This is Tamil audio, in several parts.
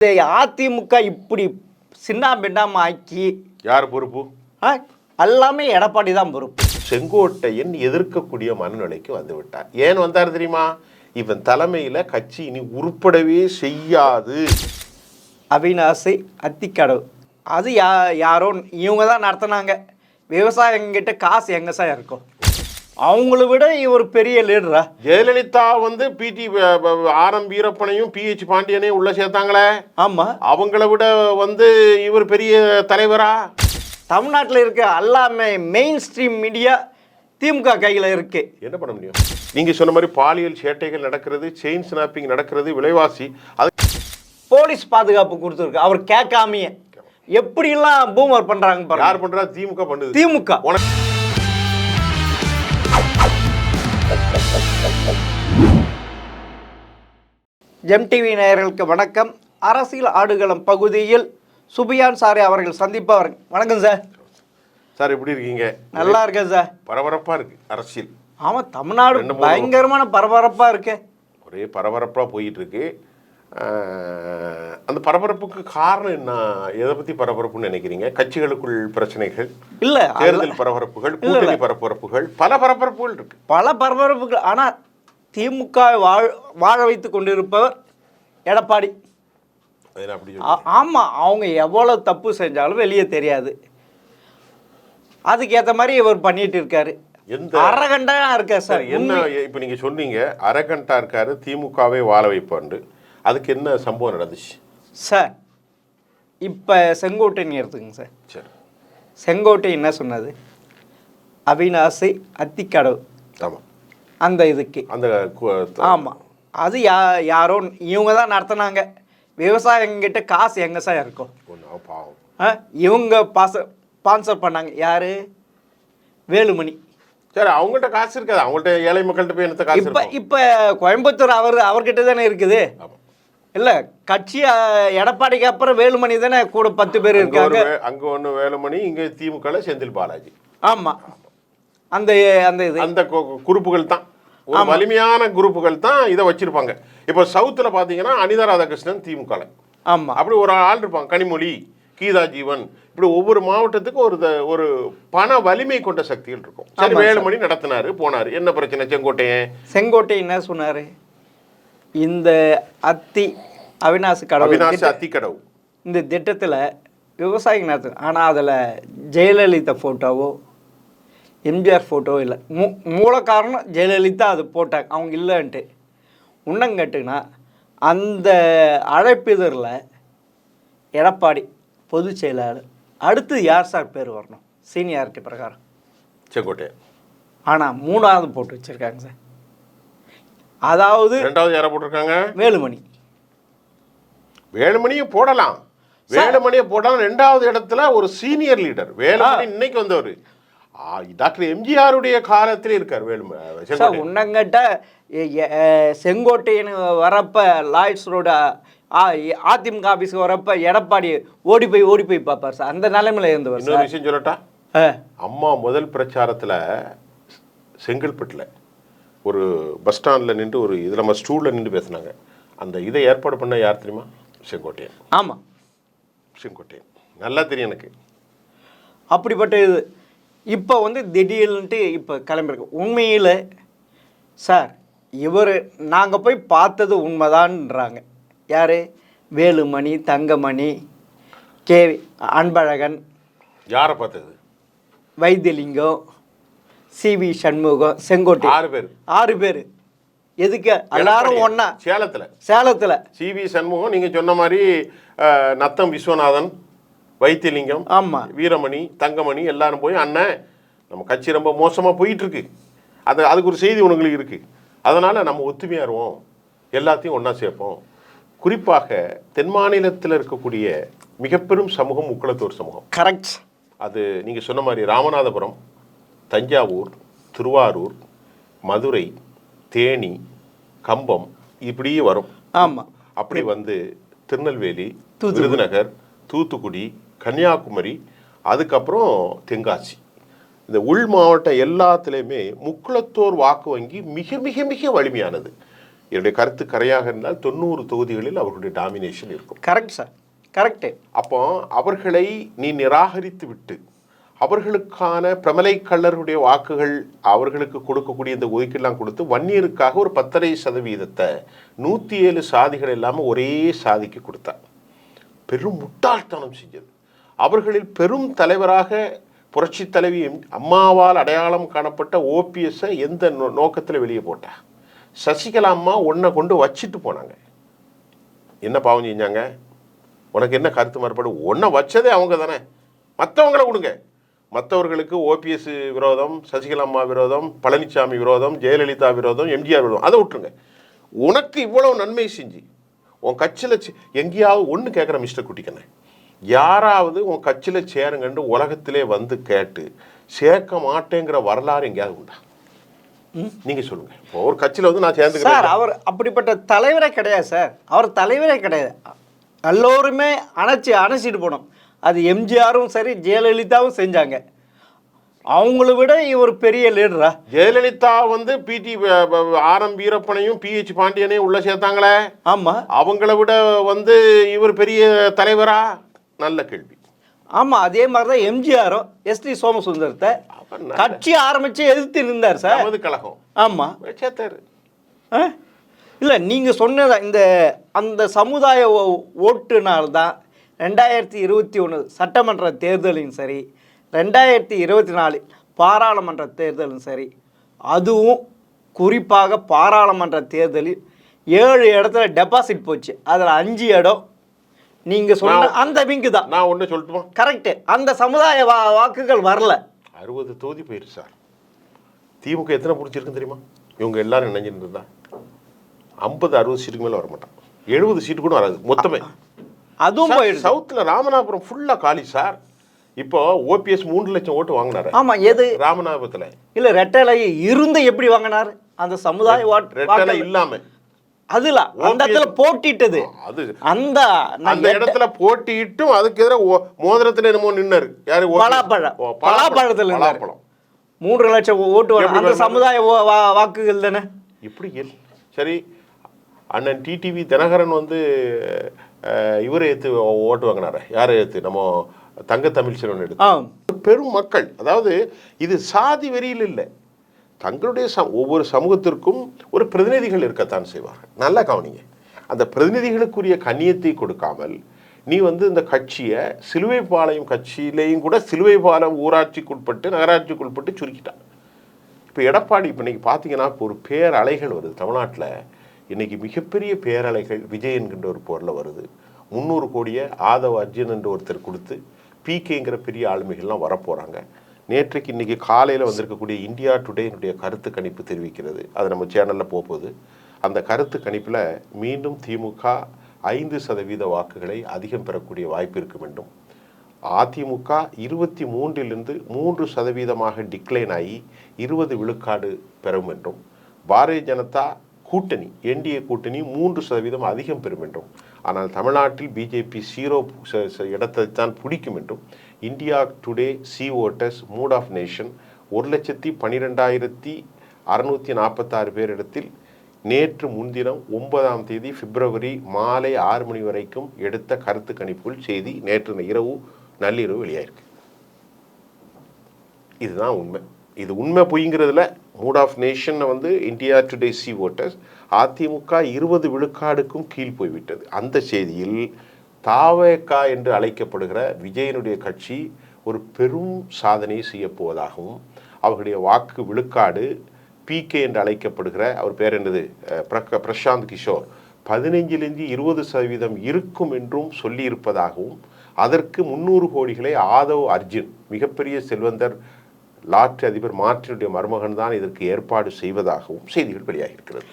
இந்த அதிமுக இப்படி சின்ன பின்னாம ஆக்கி யார் பொறுப்பு? எல்லாமே எடப்பாடி தான் பொறுப்பு. செங்கோட்டையன் எதிர்க்கக்கூடிய மனநிலைக்கு வந்து விட்டார். ஏன் வந்தார் தெரியுமா? இவன் தலைமையில கட்சி இனி உருப்படவே செய்யாது. அவிநாசி அத்திக்கடவு அது யாரோ இவங்க தான் நடத்தினாங்க. விவசாயங்கிட்ட காசு எங்க சார் இருக்கும்? அவங்கள விட இவர் பெரிய லீடரா? ஜெயலலிதா வந்து பிடி ஆர்.எம். வீரப்பனையும் PH பாண்டியனையும் உள்ள சேர்த்தாங்களே. ஆமா, அவங்கள விட வந்து இவர் பெரிய தலைவரா? தமிழ்நாட்டில் இருக்க எல்லாமே மெயின் ஸ்ட்ரீம் மீடியா திமுக கையில் இருக்கு. என்ன பண்ண முடியும்? நீங்க சொன்ன மாதிரி பாலியல் சேட்டைகள் நடக்கிறது, செயின் ஸ்னாப்பிங் நடக்கிறது, விலைவாசி, அது போலீஸ் பாதுகாப்பு கொடுத்துருக்கு. அவர் கேட்காமையே எப்படிலாம் பூமர் பண்றாங்க பாருங்க. யார் பண்றா? திமுக பண்ணுது. திமுக. ஜெம் டிவி நேயர்களுக்கு வணக்கம். அரசியல் ஆடுகளம் பகுதியில் சுபியான் சாரை அவர்கள் சந்திப்பவர். வணக்கம் சார். சார் எப்படி இருக்கீங்க? நல்லா இருக்கேன் சார். பரபரப்பா இருக்கு அரசியல். ஆமா, தமிழ்நாடு பயங்கரமான பரபரப்பா இருக்கு. ஒரே பரபரப்பா போயிட்டு இருக்கு. அந்த பரபரப்புக்கு காரணம் என்ன? எதை பத்தி பரபரப்புன்னு நினைக்கிறீங்க? கட்சிகளுக்குள் பிரச்சனைகள் இல்ல, தேர்தல் பரபரப்புகள், கூட்டணி பரபரப்புகள், பல பரபரப்புகள் இருக்கு. பல பரபரப்புகள். ஆனா திமுக வாழ வைத்து கொண்டிருப்பவர் எடப்பாடி. ஆமா, அவங்க எவ்வளவு தப்பு செஞ்சாலும் வெளியே தெரியாது. அதுக்கு ஏற்ற மாதிரி இவர் பண்ணிட்டு இருக்காரு. அரகண்டா இருக்காரு சார். என்ன இப்ப நீங்க சொன்னீங்க அரகண்டா இருக்காரு, திமுகவே வாழ வைப்பாண்டு. அதுக்கு என்ன சம்பவம் நடந்துச்சு சார்? இப்போ செங்கோட்டையன் எடுத்துங்க சார். சரி, செங்கோட்டை என்ன சொன்னது? அவிநாசி அத்திக்கடவு. ஆமாம், அந்த இதுக்கு அந்த ஆமாம், அது யாரோ இவங்க தான் நடத்தினாங்க. விவசாயங்கிட்ட காசு எங்கே சார் இருக்கும்? இவங்க ஸ்பான்சர் பண்ணாங்க. யாரு? வேலுமணி. சரி, அவங்கள்ட்ட காசு இருக்காது. அவங்கள்ட்ட ஏழை மக்கள்கிட்ட போய் என்ன காசு? இப்போ கோயம்புத்தூர் அவர்கிட்ட தானே இருக்குது. இல்லை, கட்சி எடப்பாடிக்கு அப்புறம் வேலுமணி தானே கூட 10 பேர் இருக்காங்க. அங்கே ஒன்று வேலுமணி, இங்கே திமுக செந்தில் பாலாஜி. ஆமாம், அந்த அந்த இது அந்த குரூப்புகள் தான், ஒரு வலிமையான குரூப்புகள் தான் இதை வச்சிருப்பாங்க. இப்போ சவுத்தில் பார்த்தீங்கன்னா அனிதா ராதாகிருஷ்ணன் திமுக. ஆமாம், அப்படி ஒரு ஆள் இருப்பாங்க. கனிமொழி, கீதா ஜீவன், இப்படி ஒவ்வொரு மாவட்டத்துக்கும் ஒரு பண வலிமை கொண்ட சக்திகள் இருக்கும். சரி, வேலுமணி நடத்தினாரு, போனாரு. என்ன பிரச்சனை? செங்கோட்டை என்ன சொன்னாரு? இந்த அவிநாசி அத்திக்கடவு இந்த திட்டத்தில் விவசாயிகள் நடத்து. ஆனால் அதில் ஜெயலலிதா ஃபோட்டோவோ எம்ஜிஆர் ஃபோட்டோவோ இல்லை. மூல காரணம் ஜெயலலிதா அது போட்டாங்க, அவங்க இல்லைன்ட்டு. உன்னங்கட்டுனா அந்த அழைப்பிதழில் எடப்பாடி பொதுச் செயலாளர், அடுத்து யார் சார் பேர் வரணும் சீனியாரிட்டி பிரகாரம்? செங்கோட்டையன். ஆனால் 3வது போட்டு வச்சுருக்காங்க சார். அதாவது 2வது யாரை போட்டிருக்காங்க? வேலுமணி. வேலுமணியும் போடலாம். வேலுமணியை போடலாம். 2வது இடத்துல ஒரு சீனியர் லீடர் வேலுமணி. இன்னைக்கு வந்தவர் டாக்டர் எம்ஜிஆருடைய காலத்தில் இருக்கார் வேலுமணி. உன்னங்கட்ட செங்கோட்டையன் வரப்ப லாய்ட்ஸ் ரோடு அதிமுக ஆஃபீஸுக்கு வரப்ப எடப்பாடி ஓடி போய் பார்ப்பார் சார். அந்த நிலைமையில இருந்தவர். இன்னொரு விஷயம் சொல்லட்டா? அம்மா முதல் பிரச்சாரத்தில் செங்கல்பட்டில் ஒரு பஸ் ஸ்டாண்டில் நின்று ஒரு இதில் நம்ம ஸ்டூலில் நின்று பேசினாங்க. அந்த இதை ஏற்பாடு பண்ண யார் தெரியுமா? செங்கோட்டையன். ஆமாம், செங்கோட்டையன் நல்லா தெரியும் எனக்கு. அப்படிப்பட்ட இது இப்போ திடீர்னுட்டு இப்போ கிளம்பிருக்கு. உண்மையில் சார் இவர் நாங்கள் போய் பார்த்தது உண்மைதான்ன்றாங்க. யார்? வேலுமணி, தங்கமணி, அன்பழகன். யாரை பார்த்தது? வைத்தியலிங்கம், CV சண்முகம், செங்கோட்டை. 6 பேர். எதுக்கு? எல்லாரும் ஒன்னா சேலத்தில் CV சண்முகம், நீங்க சொன்ன மாதிரி நத்தம் விஸ்வநாதன், வைத்தியலிங்கம், ஆமா, வீரமணி, தங்கமணி எல்லாரும் போய் அண்ணன் நம்ம கட்சி ரொம்ப மோசமா போயிட்டு இருக்கு, அதுக்கு ஒரு செய்தி உங்களுக்கு இருக்கு, அதனால நம்ம ஒத்துமையா இருவோம், எல்லாத்தையும் ஒன்னா சேர்ப்போம். குறிப்பாக தென் மாநிலத்தில் இருக்கக்கூடிய மிக பெரும் சமூகம் முக்குளத்தூர் சமூகம். கரெக்ட். அது நீங்க சொன்ன மாதிரி ராமநாதபுரம், தஞ்சாவூர், திருவாரூர், மதுரை, தேனி, கம்பம் இப்படியே வரும். ஆமாம், அப்படி திருநெல்வேலி, விருதுநகர், தூத்துக்குடி, கன்னியாகுமரி, அதுக்கப்புறம் தென்காசி, இந்த உள் மாவட்டம் எல்லாத்துலேயுமே முக்குளத்தோர் வாக்கு வங்கி மிக மிக மிக வலிமையானது. என்னுடைய கருத்து கரையாக இருந்தால் 90 தொகுதிகளில் அவர்களுடைய டாமினேஷன் இருக்கும். Correct sir, correct. அப்போ அவர்களை நீ நிராகரித்து விட்டு அவர்களுக்கான பிரமலை கள்ளருடைய வாக்குகள் அவர்களுக்கு கொடுக்கக்கூடிய இந்த ஒதுக்கீடெல்லாம் கொடுத்து வன்னியருக்காக ஒரு 10.5% 107 சாதிகள் இல்லாமல் ஒரே சாதிக்கு கொடுத்தார். பெரும் முட்டாள்தனம் செஞ்சது. அவர்களில் பெரும் தலைவராக புரட்சி தலைவி அம்மாவால் அடையாளம் காணப்பட்ட ஓபிஎஸ்ஸை எந்த நோக்கத்தில் வெளியே போட்டா? சசிகலா அம்மா ஒன்றை கொண்டு வச்சுட்டு போனாங்க. என்ன பாவம் செஞ்சாங்க? உனக்கு என்ன கருத்து மாறுபாடு? ஒன்றை வச்சதே அவங்க தானே, மற்றவங்கள கொடுங்க. மற்றவர்களுக்கு ஓபிஎஸ் விரோதம், சசிகலா அம்மா விரோதம், பழனிசாமி விரோதம், ஜெயலலிதா விரோதம், எம்ஜிஆர் விரோதம், அதை விட்டுருங்க. உனக்கு இவ்வளவு நன்மை செஞ்சு உன் கட்சியில் எங்கேயாவது ஒன்று கேட்குற மிஸ்டர் குட்டிக்கண்ணே, யாராவது உன் கட்சியில் சேருங்கன்னு உலகத்திலே வந்து கேட்டு சேர்க்க மாட்டேங்கிற வரலாறு எங்கேயாவது உண்டா? நீங்கள் சொல்லுங்கள். இப்போ ஒரு கட்சியில் வந்து நான் சேர்ந்துக்கிறேன் சார், அவர் அப்படிப்பட்ட தலைவரே கிடையாது சார். அவர் தலைவரே கிடையாது. எல்லோருமே அணைச்சிட்டு போனோம். அது எம்ஜிஆரும் சரி, ஜெயலலிதாவும் செஞ்சாங்க. அவங்கள விட இவர் பெரிய லீடரா? ஜெயலலிதா வந்து பிடி ஆர்.எம். வீரப்பனையும் பிஹெச் பாண்டியனையும் உள்ள சேர்த்தாங்களே. ஆமா. அவங்கள விட வந்து இவர் பெரிய தலைவரா? நல்ல கேள்வி. ஆமா, அதே மாதிரிதான் எம்ஜிஆரும் எஸ்.டி. சோமசுந்தரத்தை கட்சி ஆரம்பிச்சு எதிர்த்து இருந்தார் சார். நமது கழகம். ஆமா, சேர்த்தாரு. இல்லை, நீங்க சொன்னத இந்த அந்த சமுதாய ஓட்டுனால்தான் 2021 சட்டமன்ற தேர்தலையும் சரி, 2024 பாராளுமன்ற தேர்தலும் சரி, அதுவும் குறிப்பாக பாராளுமன்ற தேர்தலில் 7 இடத்துல டெபாசிட் போச்சு. அதில் 5 இடம் நீங்க சொன்ன அந்த விங்கு தான். நான் ஒன்று சொல்லட்டுமா? கரெக்டு. அந்த சமுதாய வாக்குகள் வரல. 60 தொகுதி போயிடுச்சு சார். திமுக எத்தனை பிடிச்சிருக்குன்னு தெரியுமா? இவங்க எல்லாரும் நினைஞ்சிட்டு இருந்தா 50-60 சீட்டுக்கு மேலே வரமாட்டான். 70 சீட்டு கூட வராது மொத்தமே. அதுவும் போயிடுச்சு. சவுத்தில் ராமநாதபுரம் ஃபுல்லாக காலி சார். இப்போ ஓபிஎஸ் 3 லட்சம் ஓட்டு வாங்கினாரு. ஆமா, எது ராமநாதபுரத்தில்? இல்ல, ரெட்டலை இருந்து எப்படி வாங்கினாரு? அந்த சமுதாய ரெட்டலை இல்லாம அதுல அந்த இடத்துல போட்டிட்டது. அது அந்த இடத்துல போட்டிட்டும் அதுக்கு எதிராக மோதிரத்துல என்னமோ நின்னாரு. யாரு? பலாப்பழத்துல 3 லட்சம் ஓட்டு வரும். அந்த சமுதாய வாக்குகள் தானே. இப்படி சரி, அண்ணன் டிடிவி தினகரன் வந்து இவரை ஏற்று ஓட்டு வாங்கினாரு. யாரை ஏற்று? நம்ம தங்க தமிழ்ச்செல்வன் எடுத்து. பெரும் மக்கள். அதாவது இது சாதி வெறியில் இல்லை, தங்களுடைய ஒவ்வொரு சமூகத்திற்கும் ஒரு பிரதிநிதிகள் இருக்கத்தான் செய்வார்கள். நல்லா கவனிங்க. அந்த பிரதிநிதிகளுக்குரிய கண்ணியத்தை கொடுக்காமல் நீ வந்து இந்த கட்சியை சிலுவைப்பாளையம் கட்சியிலையும் கூட சிலுவைப்பாளையம் ஊராட்சிக்குட்பட்டு நகராட்சிக்குட்பட்டு சுருக்கிட்டான். இப்போ எடப்பாடி இப்போ இன்னைக்கு பார்த்தீங்கன்னா இப்போ ஒரு பேரலைகள் வருது தமிழ்நாட்டில். இன்னைக்கு மிகப்பெரிய பேரலைகள் விஜய் என்கின்ற ஒரு பொருளில் வருது. 300 கோடியை ஆதவ் அர்ஜுன் என்று ஒருத்தர் கொடுத்து பிகேங்கிற பெரிய ஆளுமைகள்லாம் வரப்போகிறாங்க. நேற்றைக்கு இன்றைக்கி காலையில் வந்திருக்கக்கூடிய இந்தியா டுடேனுடைய கருத்து கணிப்பு தெரிவிக்கிறது. அது நம்ம சேனலில் போகுது. அந்த கருத்து கணிப்பில் மீண்டும் திமுக 5% வாக்குகளை அதிகம் பெறக்கூடிய வாய்ப்பு இருக்கும் என்றும், அதிமுக 23 3% டிக்ளைன் ஆகி 20 விழுக்காடு பெறும் என்றும், பாரதிய ஜனதா கூட்டணி என்டிஏ கூட்டணி 3% அதிகம் பெறும் என்றும், ஆனால் தமிழ்நாட்டில் பிஜேபி 0 இடத்தை தான் பிடிக்கும் என்றும், India today C voters mood of nation 1,12,646 பேரிடத்தில் நேற்று முன்தினம் 9ஆம் தேதி பிப்ரவரி மாலை 6 மணி வரைக்கும் எடுத்த கருத்து கணிப்புகள் செய்தி நேற்று இரவு நள்ளிரவு வெளியாயிருக்கு. இதுதான் உண்மை. இது உண்மை பொய்ங்கிறதுல மூட் ஆஃப் நேஷன் வந்து India today C voters AIADMK 20 விழுக்காடுக்கும் கீழ் போய்விட்டது. அந்த செய்தியில் தாவேகா என்று அழைக்கப்படுகிற விஜயனுடைய கட்சி ஒரு பெரும் சாதனை செய்யப்போவதாகவும், அவர்களுடைய வாக்கு விழுக்காடு பிகே என்று அழைக்கப்படுகிற அவர் பேர் என்னது பிரசாந்த் கிஷோர் 15-20% இருக்கும் என்றும் சொல்லியிருப்பதாகவும், அதற்கு 300 கோடிகளை ஆதவ் அர்ஜுன் மிகப்பெரிய செல்வந்தர் லாட்டரி அதிபர் மார்ட்டினுடைய மருமகன் தான் இதற்கு ஏற்பாடு செய்வதாகவும் செய்திகள் வெளியாகியிருக்கிறது.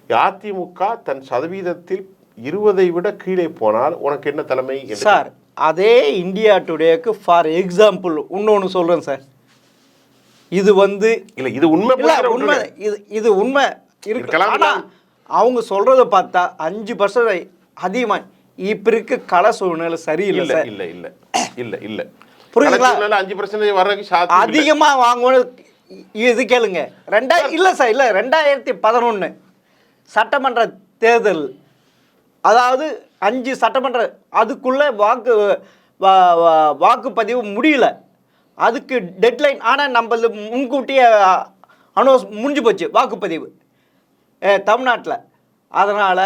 அதிமுக தன் சதவீதத்தில் 20 விட கீழே போனால் உனக்கு என்ன தலைமை? சார், அதே இந்தியா டுடேக்கு ஃபார் எக்ஸாம்பிள் இன்னொன்று சொல்கிறேன் சார். இது வந்து இல்லை, இது உண்மை உண்மை இது உண்மை இருக்கலாம். அவங்க சொல்கிறத பார்த்தா 5% அதிகமாக இப்போ இருக்க கள சூழ்நிலை சரியில்லை சார். இல்லை இல்லை இல்லை இல்லை புரியுதுங்களா? 5% வர்றதுக்கு சாத்தியம் அதிகமாக வாங்கணும். இது கேளுங்க. இல்லை சார், இல்லை 2011 சட்டமன்ற தேர்தல், அதாவது 5 சட்டமன்ற, அதுக்குள்ளே வாக்குப்பதிவு முடியல, அதுக்கு டெட்லைன். ஆனால் நம்மளது முன்கூட்டியே அனௌன்ஸ் முடிஞ்சு போச்சு வாக்குப்பதிவு தமிழ்நாட்டில். அதனால்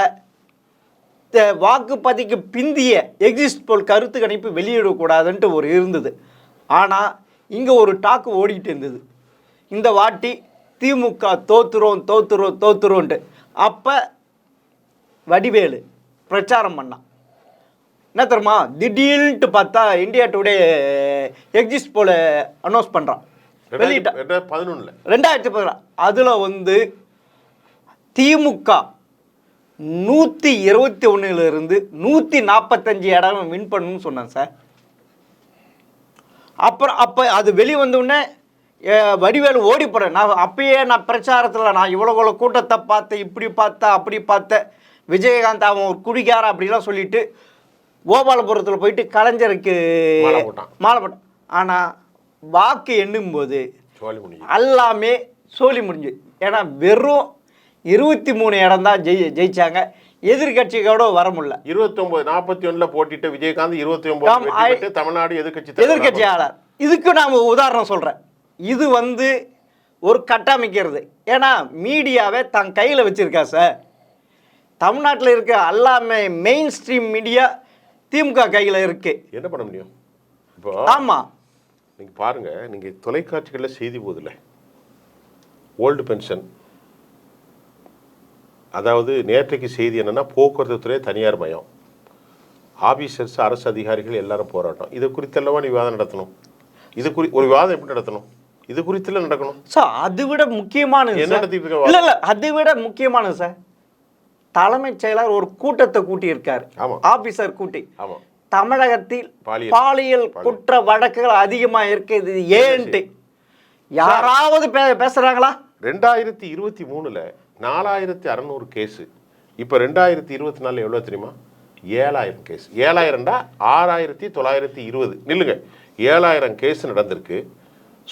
வாக்குப்பதிவுக்கு பிந்திய எக்ஸிஸ்ட் போல் கருத்து கணிப்பு வெளியிடக்கூடாதுன்ட்டு ஒரு இருந்தது. ஆனால் இங்கே ஒரு டாக்கு ஓடிக்கிட்டு இருந்தது, இந்த வாட்டி திமுக தோத்துருவோன்ட்டு. அப்போ வடிவேலு பிரச்சாரம் பண்ணான். என்ன தெரியுமா, திடீர்னுட்டு பார்த்தா இந்தியா டுடே எக்ஸிஸ்ட் போல அனௌன்ஸ் பண்ணுறான், வெளியிட்டான் 2011. அதில் திமுக 121 145 இடம் வின் பண்ணணும்னு சொன்னேன் சார். அப்புறம் அப்போ அது வெளிவந்தோடனே வடிவேலு ஓடி போகிறேன். நான் பிரச்சாரத்தில் நான் இவ்வளோ கூட்டத்தை பார்த்தேன், இப்படி பார்த்தேன், அப்படி பார்த்தேன், விஜயகாந்த் அவன் ஒரு குடிக்கார அப்படிலாம் சொல்லிட்டு கோபாலபுரத்தில் போயிட்டு கலைஞருக்கு மாலை போட்டான். ஆனால் வாக்கு எண்ணும்போது எல்லாமே சோழி முடிஞ்சு. ஏன்னா வெறும் 23 இடம் தான் ஜெயிச்சாங்க. எதிர்கட்சிகளோட வர முடியல. 29-41 போட்டிட்டு விஜயகாந்த் 29 தமிழ்நாடு எதிர்கட்சியாளர். இதுக்கு நான் உதாரணம் சொல்கிறேன். இது ஒரு கட்டமைக்கிறது. ஏன்னா மீடியாவை தன் கையில் வச்சுருக்கா சார். தமிழ்நாட்டில் இருக்க எல்லாமே மெயின் ஸ்ட்ரீம் மீடியா திமுக கையில் இருக்கு. என்ன பண்ண முடியும் இப்போ? ஆமாம், நீங்கள் பாருங்கள், நீங்கள் தொலைக்காட்சிகளில் செய்தி போதில்லை, ஓல்டு பென்ஷன், அதாவது நேற்றைக்கு செய்தி என்னென்னா போக்குவரத்து துறை தனியார் மயம், ஆபீசர்ஸ் அரசு அதிகாரிகள் எல்லாரும் போராட்டம். இது குறித்தல்லவா நீ விவாதம் நடத்தணும். ஒரு விவாதம் எப்படி நடத்தணும்? இது குறித்துல நடக்கணும் சார். அதை விட முக்கியமானது இல்லை, அதை விட முக்கியமானது சார், தலைமைச் செயலர் ஒரு கூட்டத்தை கூட்டியிருக்காரு, ஆபீசர் கூட்டி. தமிழகத்தில் பாலியல் குற்ற வழக்குகள் அதிகமாக இருக்குது, ஏன்ட்டு யாராவது பேசுறாங்களா? 2023 4600 கேஸு. இப்போ 2024 எவ்வளோ தெரியுமா? 7000 கேஸ். 7000 6920 நில்லுங்க. 7000 கேஸ் நடந்திருக்கு.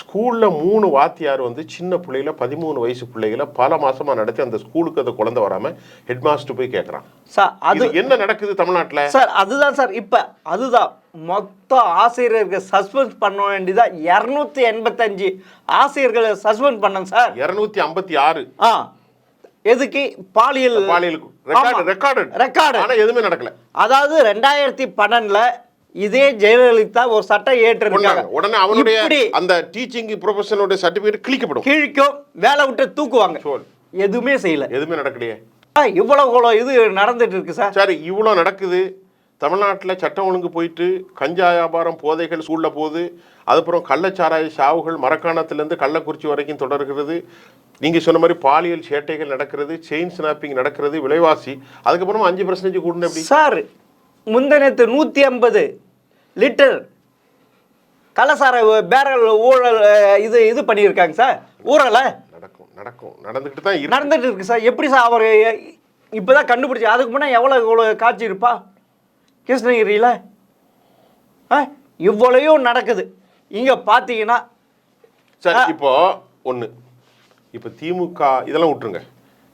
ஸ்கூலில் 3 வாத்தியார் சின்ன பிள்ளைகள 13 வயசு பிள்ளைகளை பல மாசமாக நடத்தி அந்த ஸ்கூலுக்கு அந்த குழந்தை வராமல் ஹெட்மாஸ்டர் போய் கேட்குறான். சார் அது என்ன நடக்குது தமிழ்நாட்டில்? சார் அதுதான் சார். இப்போ அதுதான் மொத்த ஆசிரியருக்கு சஸ்பெண்ட் பண்ண வேண்டியதா 285 ஆசிரியர்களை சஸ்பெண்ட் பண்ண சார். 256. எதுக்கு? பாலியல் ரெக்கார்டு. ஆனால் எதுவுமே நடக்கல. அதாவது 2012 இதே ஜெயலலிதா ஒரு சட்டம் ஏற்றிருக்காங்க. உடனே அவனுடைய அந்த டீச்சிங் ப்ரொஃபஷனோட சர்டிஃபிகேட் கிழிக்கும், வேலை விட்டு தூக்குவாங்க. எதுவுமே செய்யல, எதுவுமே நடக்கலையே. இவ்வளவு இது நடந்துட்டு இருக்கு சார். சரி, இவ்வளோ நடக்குது. தமிழ்நாட்டில் சட்டம் ஒழுங்கு போயிட்டு கஞ்சா வியாபாரம் போதைகள் சூழல போகுது. அதுக்கப்புறம் கள்ளச்சாராய சாவுகள் மரக்காணத்திலேருந்து கள்ளக்குறிச்சி வரைக்கும் தொடர்கிறது. நீங்கள் சொன்ன மாதிரி பாலியல் சேட்டைகள் நடக்கிறது, செயின் ஸ்னாப்பிங் நடக்கிறது, விலைவாசி அதுக்கப்புறமா 5% கூடணும். எப்படி சார்? முந்தினத்து 150 லிட்டர் கள்ளசார பேரல் ஊழல் இது பண்ணியிருக்காங்க சார். ஊழலை நடந்துட்டு இருக்கு சார். எப்படி சார் அவர் இப்போதான் கண்டுபிடிச்சி? அதுக்கு முன்னே எவ்வளோ காட்சி இருப்பா கிருஷ்ணகிரியில்? இவ்வளவையும் நடக்குது. இங்கே பார்த்தீங்கன்னா சார் இப்போ ஒன்று, இப்போ திமுக இதெல்லாம் விட்டுருங்க.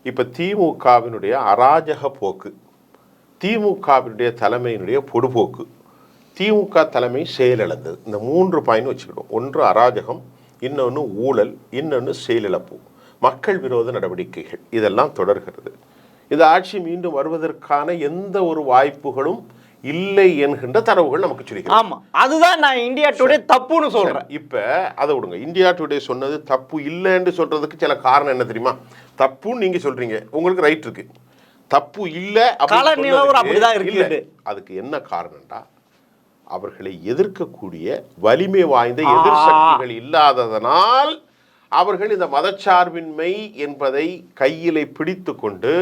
இப்போ திமுகவினுடைய அராஜக போக்கு, திமுகவினுடைய தலைமையினுடைய பொடுபோக்கு, திமுக தலைமை செயலிழந்தது, இந்த 3 பாயிண்ட் வச்சுக்கிடும். ஒன்று அராஜகம், இன்னொன்று ஊழல், இன்னொன்று செயலிழப்பு, மக்கள் விரோத நடவடிக்கைகள், இதெல்லாம் தொடர்கிறது. இந்த ஆட்சி மீண்டும் வருவதற்கான எந்த ஒரு வாய்ப்புகளும் இல்லை என்கின்ற தரவுகள் நமக்கு சொல்லிக்கிறோம். ஆமாம், அதுதான் நான் இந்தியா டுடே தப்புன்னு சொல்கிறேன். இப்போ அதை விடுங்க. இந்தியா டுடே சொன்னது தப்பு இல்லைன்னு சொல்கிறதுக்கு சில காரணம் என்ன தெரியுமா? தப்புன்னு நீங்கள் சொல்கிறீங்க, உங்களுக்கு ரைட் இருக்கு. தப்பு இல்லை அப்படிதான் இருக்கு. அதுக்கு என்ன காரணம்டா, அவர்களை எதிர்க்கக்கூடிய வலிமை வாய்ந்த எதிர் சக்திகள் இல்லாததனால் அவர்கள் இந்த மதச்சார்பின்மை என்பதை கையிலே பிடித்து கொண்டு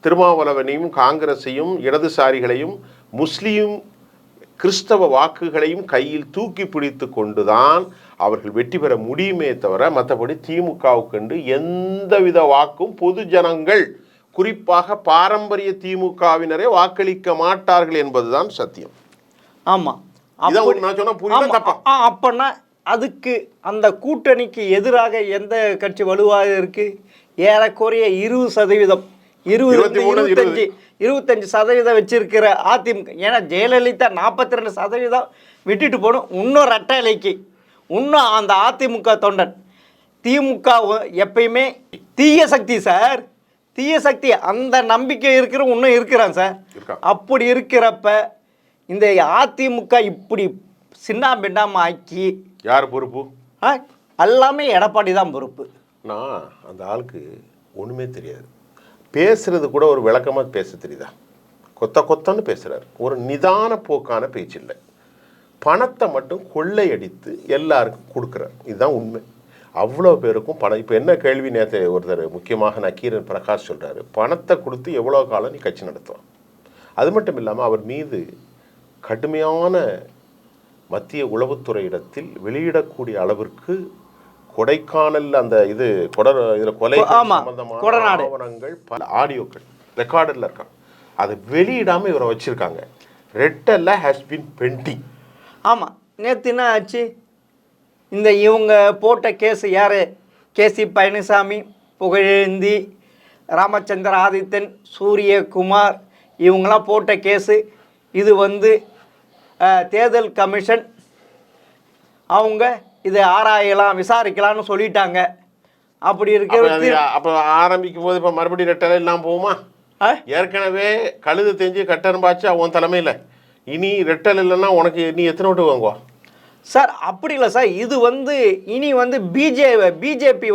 திருமாவளவனையும் காங்கிரஸையும் இடதுசாரிகளையும் முஸ்லீம் கிறிஸ்தவ வாக்குகளையும் கையில் தூக்கி பிடித்து கொண்டுதான் அவர்கள் வெற்றி பெற முடியுமே தவிர மற்றபடி திமுகவுக்கு எந்தவித வாக்கும் பொது ஜனங்கள் குறிப்பாக பாரம்பரிய திமுகவினரே வாக்களிக்க மாட்டார்கள் என்பதுதான் சத்தியம். ஆமாம், அப்பன்னா அதுக்கு அந்த கூட்டணிக்கு எதிராக எந்த கட்சி வலுவாக இருக்கு? ஏறக்குறைய 20% 25% வச்சிருக்கிற அதிமுக, ஏன்னா ஜெயலலிதா 42% விட்டுட்டு போகணும். இன்னும் ரெட்டலைக்கு இன்னும் அந்த அதிமுக தொண்டன். திமுக எப்பயுமே தீய சக்தி சார், தீய சக்தி. அந்த நம்பிக்கை இருக்கிற இன்னும் இருக்கிறான் சார். அப்படி இருக்கிறப்ப இந்த அதிமுக இப்படி சின்ன பின்னாம ஆக்கி யார் பொறுப்பு? எல்லாமே எடப்பாடி தான் பொறுப்பு. நான் அந்த ஆளுக்கு ஒன்றுமே தெரியாது, பேசுறது கூட ஒரு விளக்கமாக பேச தெரியுதா? கொத்தன்னு பேசுகிறார். ஒரு நிதான போக்கான பேச்சு இல்லை. பணத்தை மட்டும் கொள்ளையடித்து எல்லாருக்கும் கொடுக்குறார். இதுதான் உண்மை. அவ்வளோ பேருக்கும் பணம். இப்போ என்ன கேள்வி நேற்று ஒருத்தர் முக்கியமாக நக்கீரன் பிரகாஷ் சொல்கிறாரு, பணத்தை கொடுத்து எவ்வளோ காலம் நீ கட்சி நடத்துவான்? அது மட்டும் இல்லாமல் அவர் மீது கடுமையான மத்திய உளவுத்துறை இடத்தில் வெளியிடக்கூடிய அளவிற்கு கொடைக்கானல் அந்த இதில் கொலை சம்பந்தமான ஆவணங்கள், பல ஆடியோக்கள் ரெக்கார்டில் இருக்காங்க. அதை வெளியிடாமல் இவரை வச்சுருக்காங்க. ரெட்டெல்லாம் ஹேஸ் பீன் பெண்டிங். ஆமாம், நேற்று என்ன ஆச்சு? இந்த இவங்க போட்ட கேஸு யார்? கேசி பழனிசாமி, புகழேந்தி, ராமச்சந்திர ஆதித்தன், சூரியகுமார், இவங்களாம் போட்ட கேஸு. இது தேர்தல் கமிஷன் அவங்க இதை ஆராயலாம், விசாரிக்கலாம்னு சொல்லிட்டாங்க. அப்படி இருக்கிறது அப்போ ஆரம்பிக்கும் போது இப்போ மறுபடியும் ரெட்டலை இல்லாமல் போகுமா? ஏற்கனவே கழுது தெரிஞ்சு கட்டரம்பாச்சு அவன் தலைமையில். இனி ரெட்டல் இல்லைன்னா உனக்கு நீ எத்தனை ஓட்டு வாங்குவா சார்? அப்படி இல்லை சார். இது இனி பிஜேபி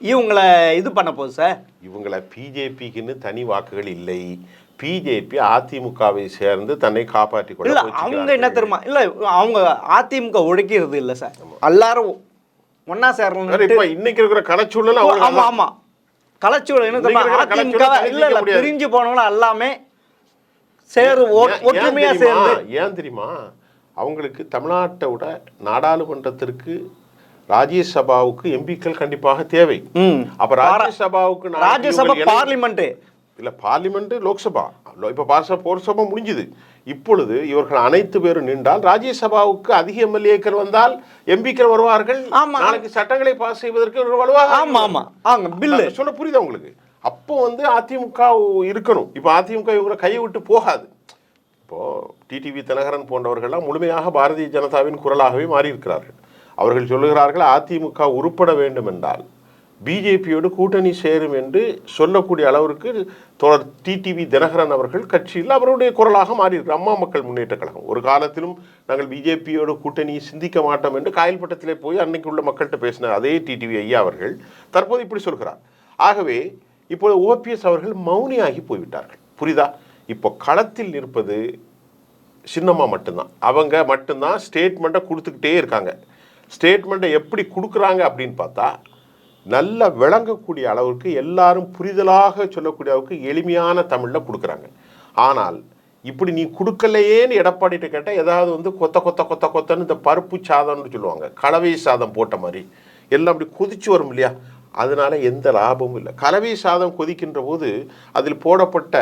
இவங்களை இது பண்ண போகுது சார். இவங்களை பிஜேபிக்குன்னு தனி வாக்குகள் இல்லை. பிஜேபி அதிமுகவை சேர்ந்து தன்னை காப்பாற்றி கொள்ள. இல்லை, அவங்க என்ன தெரியுமா? இல்லை, அவங்க அதிமுக ஒடுக்கிறது இல்லை சார். எல்லாரும் ஒன்னா சேரணும். இப்போ இன்னைக்கு இருக்கிற கலச்சூழல். ஆமாம் ஆமாம், கலச்சூழல் என்ன தெரியுமா? அதிமுக இல்லை இல்லை, பிரிஞ்சு போனவங்களும் எல்லாமே ஒற்றுமையா சேர்ந்து. ஏன் தெரியுமா? அவங்களுக்கு தமிழ்நாட்டை விட நாடாளுமன்றத்திற்கு ராஜ்யசபாவுக்கு எம்பிக்கள் கண்டிப்பாக தேவை. அப்ப ராஜ்யசபாவுக்கு ராஜ்யசபா பார்லிமெண்ட் இல்ல, பார்லிமெண்ட் லோக்சபா. இப்ப லோக்சபா முடிஞ்சுது. இப்பொழுது இவர்கள் அனைத்து பேரும் நின்றால் ராஜ்யசபாவுக்கு அதிக எம்எல்ஏக்கள் வந்தால் எம்பிக்கள் வருவார்கள். நாளைக்கு சட்டங்களை பாஸ் செய்வதற்கு சொல்ல புரியுதா உங்களுக்கு? அப்போ அதிமுக இருக்கணும். இப்போ அதிமுக இவங்களை கையை விட்டு போகாது. இப்போது டிடிவி தினகரன் போன்றவர்கள்லாம் முழுமையாக பாரதிய ஜனதாவின் குரலாகவே மாறியிருக்கிறார்கள். அவர்கள் சொல்லுகிறார்கள், அதிமுக உருப்பட வேண்டும் என்றால் பிஜேபியோடு கூட்டணி சேரும் என்று சொல்லக்கூடிய அளவிற்கு டிடிவி தினகரன் அவர்கள் கட்சியில் அவருடைய குரலாக மாறியிருக்கிறார். அம்மா மக்கள் முன்னேற்ற கழகம் ஒரு காலத்திலும் நாங்கள் பிஜேபியோடு கூட்டணியை சிந்திக்க மாட்டோம் என்று காயல்பட்டத்திலே போய் அன்னைக்கு உள்ள மக்கள்கிட்ட பேசினார் அதே டிடிவி ஐயா அவர்கள் தற்போது இப்படி சொல்கிறார். ஆகவே இப்போது ஓபிஎஸ் அவர்கள் மௌனியாகி போய்விட்டார்கள். புரியுதா? இப்போ களத்தில் நிற்பது சின்னம்மா மட்டும்தான். அவங்க மட்டும்தான் ஸ்டேட்மெண்ட்டை கொடுத்துக்கிட்டே இருக்காங்க. ஸ்டேட்மெண்ட்டை எப்படி கொடுக்குறாங்க அப்படின்னு பார்த்தா, நல்ல விளங்கக்கூடிய அளவுக்கு எல்லாரும் புரிதலாக சொல்லக்கூடிய அளவுக்கு எளிமையான தமிழில் கொடுக்குறாங்க. ஆனால் இப்படி நீ கொடுக்கலையேன்னு எடப்பாடிகிட்ட கேட்டால் ஏதாவது கொத்தன்னு இந்த பருப்பு சாதம்னு சொல்லுவாங்க, கலவை சாதம் போட்ட மாதிரி எல்லாம் அப்படி கொதிச்சு வரும் இல்லையா? அதனால எந்த லாபமும் இல்லை. கலவை சாதம் கொதிக்கின்ற போது அதில் போடப்பட்ட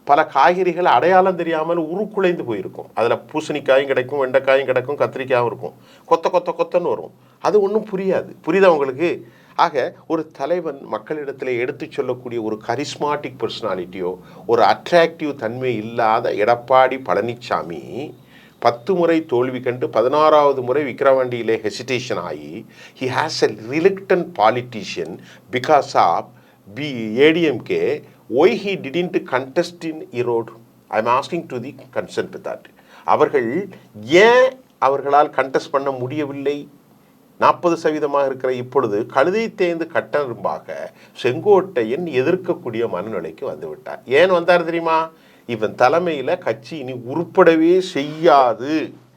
பல காய்கறிகள் அடையாளம் தெரியாமல் உருக்குலைந்து போயிருக்கும். அதில் பூசணிக்காயும் கிடைக்கும், வெண்டைக்காயும் கிடைக்கும், கத்திரிக்காயும் இருக்கும். கொத்தன்னு வரும். அது ஒன்றும் புரியாது. புரியுதா உங்களுக்கு? ஆக ஒரு தலைவன் மக்களிடத்தில் எடுத்து சொல்லக்கூடிய ஒரு கரிஸ்மாட்டிக் பர்சனாலிட்டியோ ஒரு அட்ராக்டிவ் தன்மை இல்லாத எடப்பாடி பழனிசாமி 10 முறை தோல்வி கண்டு 16வது முறை விக்கிரவாண்டியிலே ஹெசிடேஷன் ஆகி he has a reluctant politician because of ADMK. Why he didn't contest in Erode? I am asking to the concerned with that. அவர்கள் ஏன் அவர்களால் கண்டெஸ்ட் பண்ண முடியவில்லை? 40% இருக்கிற இப்பொழுது கழுதை தேய்ந்து கட்டரும்பாக செங்கோட்டையன் எதிர்க்கக்கூடிய மனநிலைக்கு வந்துவிட்டார். ஏன் வந்தார் தெரியுமா? இவன் தலைமையில் கட்சி இனி உருப்படவே செய்யாது.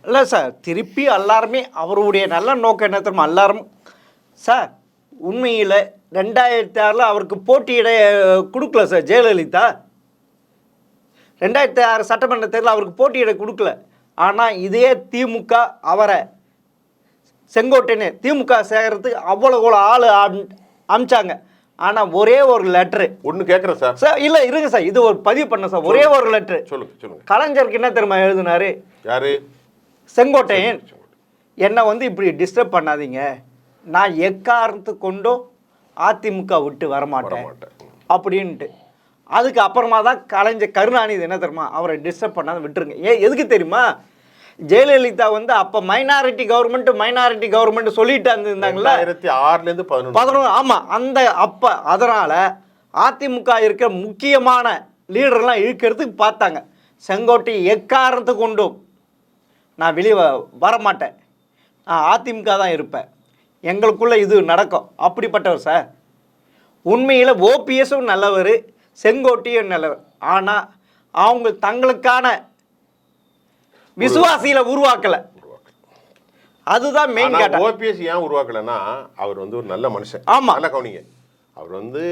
இல்லை சார், திருப்பி எல்லாருமே அவருடைய நல்ல நோக்கம் என்ன தெரியுமா? எல்லாரும் சார் உண்மையில் 2006 அவருக்கு போட்டியிட கொடுக்கல சார் ஜெயலலிதா. 2006 சட்டமன்ற தேர்தலில் அவருக்கு போட்டியிட கொடுக்கல. ஆனால் இதே திமுக அவரை செங்கோட்டையனே திமுக சேகரத்துக்கு அவ்வளோ ஆள் அமிச்சாங்க. ஆனால் ஒரே ஒரு லெட்ரு ஒன்று கேட்குறேன் சார். சார் இல்லை இருங்க சார், இது ஒரு பதிவு பண்ண சார். ஒரே ஒரு லெட்ரு சொல்லுங்க. கலைஞருக்கு என்ன தெரியுமா எழுதினாரு? யாரு? செங்கோட்டையன். என்னை இப்படி டிஸ்டர்ப் பண்ணாதீங்க, நான் எக்காரணத்து கொண்டும் அதிமுக விட்டு வரமாட்டேன் அப்படின்ட்டு. அதுக்கு அப்புறமா தான் கலைஞர் கருணாநிதி என்ன தெரியுமா, அவரை டிஸ்டர்ப் பண்ணாத விட்டுருங்க. எதுக்கு தெரியுமா, ஜெயலலிதா வந்து அப்போ மைனாரிட்டி கவர்மெண்ட் சொல்லிட்டு இருந்தாங்களா 2006லேருந்து 11. ஆமாம், அந்த அப்போ அதனால் அதிமுக இருக்கிற முக்கியமான லீடர்லாம் இழுக்கிறதுக்கு பார்த்தாங்க. செங்கோட்டை எக்காரணத்தை கொண்டும் நான் வெளியே வரமாட்டேன், நான் அதிமுக தான் இருப்பேன், எங்களுக்குள்ளே இது நடக்கும் அப்படிப்பட்டவர் சார். உண்மையில் ஓபிஎஸும் நல்லவர், செங்கோட்டையும் நல்லவர். ஆனால் அவங்க தங்களுக்கான விசுவாசியில உருவாக்கலை. அதுதான் மெயின் கேட்டா. ஓபிஎஸ் ஏன் உருவாக்கலைன்னா அவர் வந்து ஒரு நல்ல மனுஷன். ஆமாம், நல்ல கவனிங்க. அவர் வந்து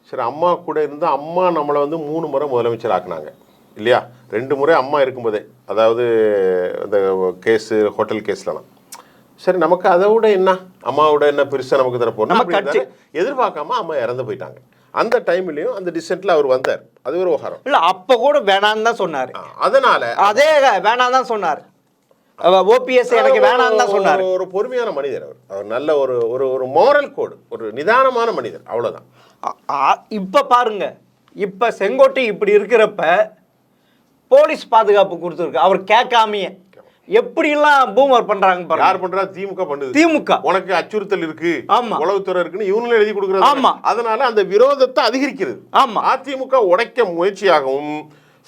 சரி அம்மா கூட இருந்து அம்மா நம்மளை வந்து 3 முறை முதலமைச்சர் ஆக்குனாங்க இல்லையா? 2 முறை அம்மா இருக்கும்போதே, அதாவது இந்த கேஸு ஹோட்டல் கேஸ்லாம். சரி நமக்கு அதை விட என்ன, அம்மாவோட என்ன பெருசாக நமக்கு தர போறோம் எதிர்பார்க்காம அம்மா இறந்து போயிட்டாங்க. அந்த டைம்லையும் அந்த டிசென்ட்ல அவர் வந்தார். அது ஒரு விவகாரம் இல்லை, அப்போ கூட வேணான்னு தான் சொன்னார். அதனால அதே வேணாம் தான் சொன்னார். ஓபிஎஸ் எனக்கு வேணான்னு தான் சொன்னார். ஒரு பொறுமையான மனிதர் அவர். அவர் நல்ல ஒரு ஒரு ஒரு மோரல் கோடு, ஒரு நிதானமான மனிதர், அவ்வளோதான். இப்போ பாருங்க, இப்போ செங்கோட்டை இப்படி இருக்கிறப்ப போலீஸ் பாதுகாப்பு கொடுத்துருக்கு. அவர் கேட்காமையே எப்படிலாம் பூமர் பண்றாங்க பாருங்க. யார் பண்றா? திமுக பண்ணுது. திமுக உனக்கு அச்சுறுத்தல் இருக்கு, ஆமா, உளவுத்துறை இருக்குன்னு இவங்களும் எழுதி கொடுக்குறது. ஆமா, அதனால அந்த விரோதத்தை அதிகரிக்கிறது. ஆமா, அதிமுக உடைக்க முயற்சியாகவும்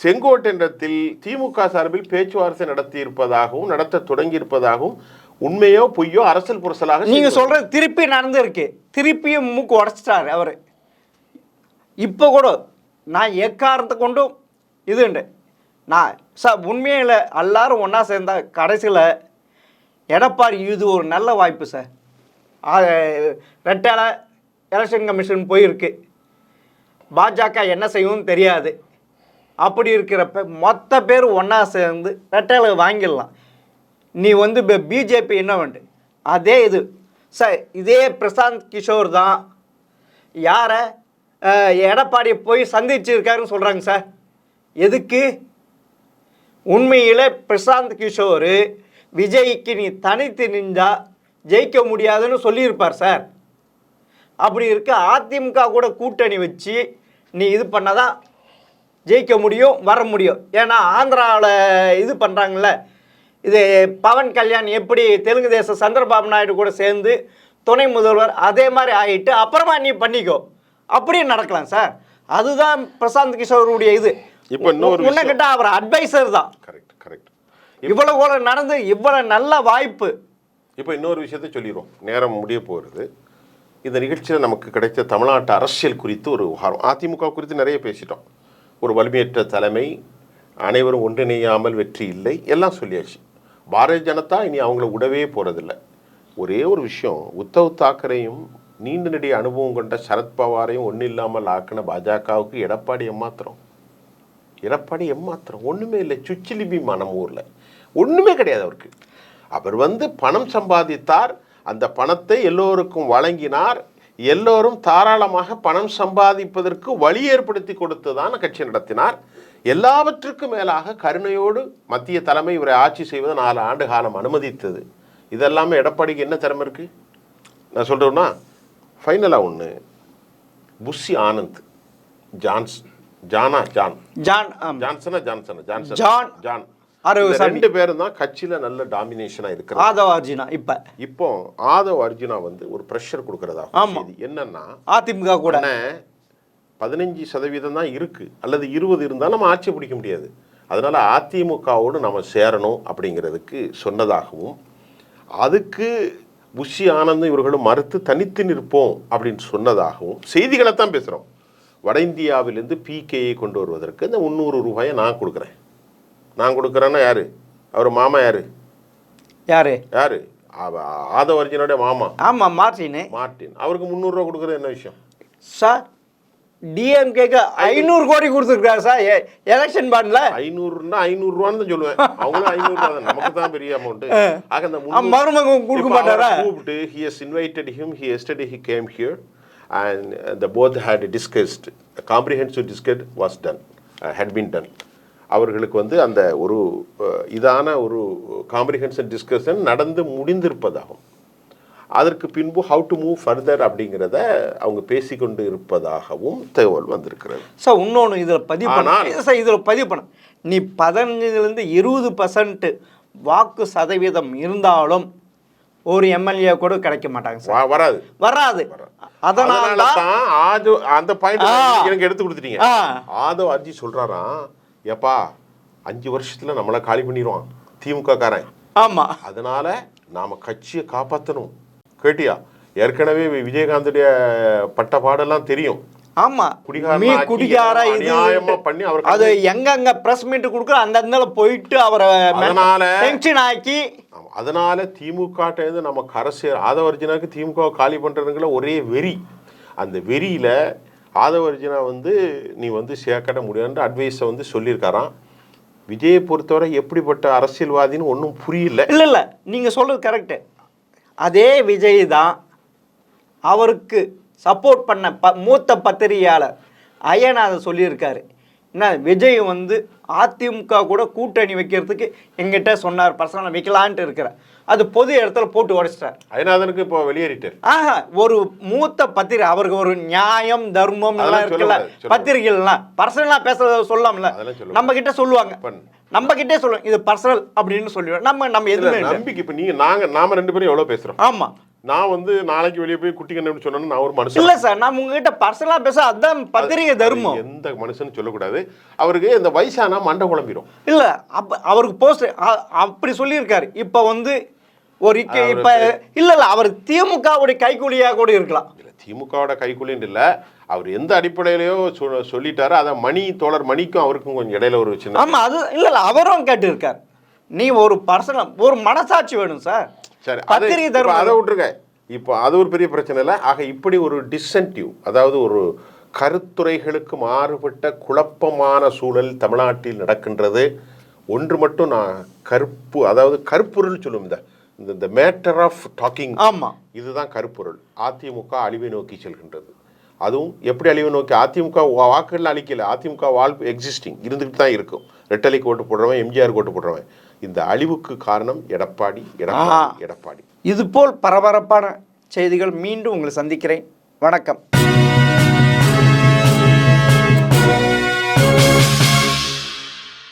செங்கோட்டையத்தில் திமுக சார்பில் பேச்சுவார்த்தை நடத்தி இருப்பதாகவும் நடத்த தொடங்கி இருப்பதாகவும் உண்மையோ பொய்யோ அரசியல் புரசலாக நீங்க சொல்றது திருப்பி நடந்திருக்கு. திருப்பியும் மூக்கு உடைச்சிட்டாரு அவரு. இப்போ கூட நான் எக்காரணத்தை கொண்டும் இதுண்டு நான் சார் உண்மையே இல்லை, எல்லாரும் ஒன்றா சேர்ந்தா கடைசியில் எடப்பாடி இது ஒரு நல்ல வாய்ப்பு சார். ரெட்டால எலெக்ஷன் கமிஷன் போயிருக்கு, பாஜக என்ன செய்யும்னு தெரியாது. அப்படி இருக்கிறப்ப மொத்த பேர் ஒன்றா சேர்ந்து ரெட்டால வாங்கிடலாம். நீ வந்து இப்போ பிஜேபி என்ன வேண்டு அதே இது சார். இதே பிரசாந்த் கிஷோர் தான் யாரை எடப்பாடியை போய் சந்திச்சிருக்காருன்னு சொல்கிறாங்க சார். எதுக்கு? உண்மையில் பிரசாந்த் கிஷோர் விஜய்க்கு நீ தனித்து நின்றா ஜெயிக்க முடியாதுன்னு சொல்லியிருப்பார் சார். அப்படி இருக்க அதிமுக கூட கூட்டணி வச்சு நீ இது பண்ணாதான் ஜெயிக்க முடியும், வர முடியும். ஏன்னா ஆந்திராவில் இது பண்ணுறாங்கள, இது பவன் கல்யாண் எப்படி தெலுங்கு தேசம் சந்திரபாபு நாயுடு கூட சேர்ந்து துணை முதல்வர் அதே மாதிரி ஆகிட்டு அப்புறமா நீ பண்ணிக்கோ, அப்படியே நடக்கலாம் சார். அதுதான் பிரசாந்த் கிஷோருடைய இது. இப்போ இன்னொரு முன்ன கிட்ட அவர் அட்வைசர் தான். Correct correct. இவ்வளவு கூட நடந்து இவ்வளவு நல்ல வாய்ப்பு. இப்போ இன்னொரு விஷயத்தை சொல்லிடுவோம், நேரம் முடிய போகிறது. இந்த நிகழ்ச்சியில் நமக்கு கிடைத்த தமிழ்நாட்டு அரசியல் குறித்து ஒரு விவகாரம். அதிமுக குறித்து நிறைய பேசிட்டோம். ஒரு வலிமையற்ற தலைமை, அனைவரும் ஒன்றிணையாமல் வெற்றி இல்லை, எல்லாம் சொல்லியாச்சு. பாரதிய ஜனதா இனி அவங்கள விடவே போகிறதில்லை. ஒரே ஒரு விஷயம், உத்தவ் தாக்கரேயும் நீண்ட நெடிய அனுபவம் கொண்ட சரத்பவாரையும் ஒன்றும் இல்லாமல் ஆக்கின பாஜகவுக்கு எடப்பாடி ஏமாத்திரம். ஒன்றுமே இல்லை. சுச்சிலிபிமா நம்ம ஊரில் ஒன்றுமே கிடையாது அவருக்கு. அவர் வந்து பணம் சம்பாதித்தார், அந்த பணத்தை எல்லோருக்கும் வழங்கினார், எல்லோரும் தாராளமாக பணம் சம்பாதிப்பதற்கு வழி ஏற்படுத்தி கொடுத்துதான் கட்சி நடத்தினார். எல்லாவற்றுக்கும் மேலாக கருணையோடு மத்திய தலைமை இவரை ஆட்சி செய்வது 4 ஆண்டு காலம் அனுமதித்தது. இதெல்லாமே எடப்பாடிக்கு என்ன திறமை இருக்குது நான் சொல்கிறேன்னா, ஃபைனலாக ஒன்று, புஷி ஆனந்த் ரெண்டு பேரும் தான் கட்சியில நல்ல டாமினேஷனா இருக்கிறாங்க. ஆதவ் அர்ஜுனா இப்போ ஆதவ் அர்ஜுனா வந்து ஒரு பிரஷர் கொடுக்கறதா என்னன்னா, அதிமுக கூட 15% தான் இருக்கு, அல்லது 20 இருந்தால் நம்ம ஆட்சி பிடிக்க முடியாது. அதனால அதிமுகவோடு நம்ம சேரணும் அப்படிங்கிறதுக்கு சொன்னதாகவும், அதுக்கு புஷி ஆனந்தும் இவர்களும் மறுத்து தனித்து நிற்போம் அப்படின்னு சொன்னதாகவும் செய்திகளை தான் பேசுகிறோம். வட இந்தியாவிலிருந்து பிகேயை கொண்டு வருவதற்கு இந்த 300 ரூபாயை நான் கொடுக்குறேன். நான் கொடுக்குறேன்னா யாரு? அவர் மாமா யாரு? ஆதவ் அர்ஜுனோட மாமா. ஆமாம், மார்டின். அவருக்கு 300 ரூபா கொடுக்குறது என்ன விஷயம் சார்? டிஎம்கேக்கு 500 கோடி கொடுத்துருக்காரு சார் எலெக்ஷன் பாண்ட்ல. 500ன்னா 500 ரூபான்னு தான் சொல்லுவேன். அவங்களும் 500 ரூபா தான், நமக்கு தான் பெரிய அமௌண்ட். ஆக அந்த மருமகன் கொடுக்க மாட்டாரா? கூப்பிட்டு he has invited him. Yesterday he came here and the both had discussed, a comprehensive discussion was done, had been done. அவர்களுக்கு வந்து அந்த ஒரு இதான ஒரு காம்ப்ரிஹென்சிவ் டிஸ்கஷன் நடந்து முடிந்திருப்பதாகும். அதற்கு பின்பு ஹவு டு மூவ் ஃபர்தர் அப்படிங்கிறத அவங்க பேசிக்கொண்டு இருப்பதாகவும் தகவல் வந்திருக்கிறது. சார் இன்னொன்று இதில் பதிவு பண்ண இதில் பதிவு பண்ண நீ 15% 20% வாக்கு சதவீதம் இருந்தாலும் ஒரு எம்எல்ஏ கூட கிடைக்க மாட்டாங்க சார். வராது. அதனால தான் அந்த பாயிண்ட் எனக்கு எடுத்து கொடுத்துட்டீங்க. ஆதவ் அர்ஜி சொல்றாராம், ஏப்பா 5 வருஷத்துல நம்மளை காலி பண்ணிடுவான் திமுக காரன். ஆமா, அதனால நாம கட்சியை காப்பாற்றணும். கேட்டியா? ஏற்கனவே விஜயகாந்துடைய பட்ட பாடெல்லாம் தெரியும். ஆமா, குடிகாரா பண்ணி அவர் அது எங்க பிரஸ் மீட் கொடுக்குற அந்த போயிட்டு அவரை டென்ஷன் ஆக்கி, அதனால திமுக நமக்கு அரசு ஆதவர்ஜுனாக்கு திமுக காலி பண்றதுங்கிற ஒரே வெறி. அந்த வெறியில ஆதவர்ஜுனா நீ சேர்க்கட முடியாதுன்ற அட்வைஸை சொல்லியிருக்காராம். விஜயை பொறுத்தவரை எப்படிப்பட்ட அரசியல்வாதின்னு ஒன்றும் புரியல. இல்லை நீங்க சொல்றது கரெக்டு. அதே விஜய் தான் அவருக்கு சப்போர்ட் பண்ண மூத்த பத்திரிகையாளர் ஐயநாதன் சொல்லியிருக்காரு. என்ன விஜய் அதிமுக கூட கூட்டணி வைக்கிறதுக்கு எங்கிட்ட சொன்னார், பர்சனலாக வைக்கலான்ட்டு இருக்கிற அது பொது இடத்துல போட்டு உடைச்சிட்டார். ஐயநாதனுக்கு இப்போ வெளியேறிட்டார். ஒரு மூத்த பத்திரிகை, அவருக்கு ஒரு நியாயம் தர்மம் எல்லாம் இருக்குல்ல, பத்திரிகைலாம் பர்சனலா பேச சொல்லாமல, நம்ம கிட்ட சொல்லுவாங்க, நம்ம கிட்டே சொல்லுவோம் இது பர்சனல் அப்படின்னு சொல்லுவோம். நம்ம எதுவுமே நம்பிக்கை. இப்போ நாம 2 பேரும் எவ்வளோ பேசுறோம். ஆமா, நான் நாளைக்கு வெளியே போய் குட்டி கண்ணு சொன்னேன்னு நான் ஒரு மனுஷன் இல்ல சார். நான் உங்ககிட்ட பர்சனலா பேச அதான் பத்திரிகை தர்மம். எந்த மனுஷன் சொல்லக்கூடாது. அவருக்கு இந்த வயசானா மண்டை குழம்பிடும். இல்ல அவருக்கு போஸ்ட் அப்படி சொல்லியிருக்காரு. இப்ப ஒரு இப்ப இல்ல அவர் திமுகவுடைய கைக்கூலியா கூட இருக்கலாம். திமுகவோட கைக்கூலின்னு இல்ல, அவர் எந்த அடிப்படையிலையோ சொல்லிட்டாரு. அதை தோழர் மணிக்கும் அவருக்கும் கொஞ்சம் இடையில ஒரு சின்ன. ஆமா, அது இல்ல அவரும் கேட்டு இருக்காரு. நீ ஒரு பர்சனல் ஒரு மனசாட்சி வேணும் சார். சரி, அதை விட்டுருங்க. இப்போ அது ஒரு பெரிய பிரச்சனை இல்லை. ஆக இப்படி ஒரு டிசென்டிவ், அதாவது ஒரு கருத்துரைகளுக்கு மாறுபட்ட குழப்பமான சூழல் தமிழ்நாட்டில் நடக்கின்றது. ஒன்று மட்டும் நான் அதாவது கருப்பொருள் சொல்லும், இந்த மேட்டர் ஆஃப் டாக்கிங். ஆமா, இதுதான் கருப்பொருள். அதிமுக அழிவை நோக்கி செல்கின்றது. அதுவும் எப்படி அழிவை நோக்கி? அதிமுக வாக்குகள் அழிக்கல, அதிமுக வாழ்வு எக்ஸிஸ்டிங் இருந்துகிட்டு தான் இருக்கும். ரெட்டலைக்கு ஓட்டு போடுறவன், எம்ஜிஆருக்கு ஓட்டு போடுறவன். இந்த அழிவுக்கு காரணம் எடப்பாடி. இதுபோல் பரபரப்பான செய்திகள் மீண்டும் உங்களை சந்திக்கிறேன். வணக்கம்.